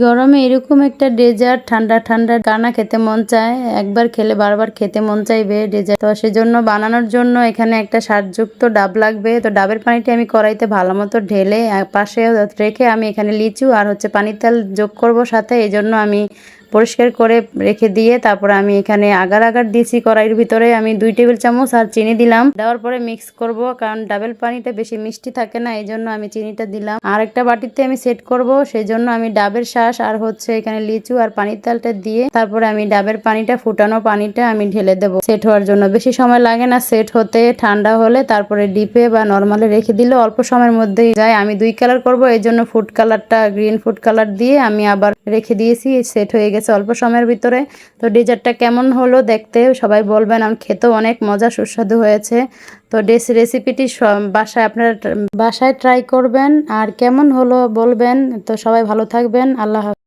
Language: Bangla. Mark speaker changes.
Speaker 1: গরমে এরকম একটা ডেজার্ট ঠান্ডা ঠান্ডা কানা খেতে মন চায়, একবার খেলে বারবার খেতে মন চাইবে ডেজার্ট। তো সেজন্য বানানোর জন্য এখানে একটা স্বাদযুক্ত ডাব লাগবে। তো ডাবের পানিটি আমি কড়াইতে ভালো মতো ঢেলে পাশে রেখে আমি এখানে লিচু আর পানির তেল যোগ করব সাথে। এই জন্য আমি পরিষ্কার করে রেখে দিয়ে তারপরে আমি এখানে আগার দিয়েছি কড়াইয়ের ভিতরে। আমি 2 টেবিল চামচ আর চিনি দিলাম। দেওয়ার পরে মিক্স করব, কারণ ডাবের পানিটা বেশি মিষ্টি থাকে না, এই জন্য আমি চিনিটা দিলাম। আর একটা বাটিতে আমি সেট করব, সেই জন্য আমি ডাবের শাঁস আর এখানে লিচু আর পানির তেলটা দিয়ে তারপরে আমি ডাবের পানিটা, ফুটানো পানিটা আমি ঢেলে দেবো সেট হওয়ার জন্য। বেশি সময় লাগে না সেট হতে, ঠান্ডা হলে তারপরে ডিপে বা নর্মালে রেখে দিলে অল্প সময়ের মধ্যেই যায়। আমি 2 কালার করব, এই জন্য ফুড কালারটা গ্রিন ফুড কালার দিয়ে আমি আবার রেখে দিয়েছি, সেট হয়ে গেছে অল্প সময়ের ভিতরে। তো ডেজার্টটা কেমন হলো দেখতে সবাই বলবেন, আর খেতেও অনেক মজা সুস্বাদু হয়েছে। তো রেসিপিটি বাসায় আপনারা বাসায় ট্রাই করবেন আর কেমন হলো বলবেন। তো সবাই ভালো থাকবেন, আল্লাহ হাফেজ।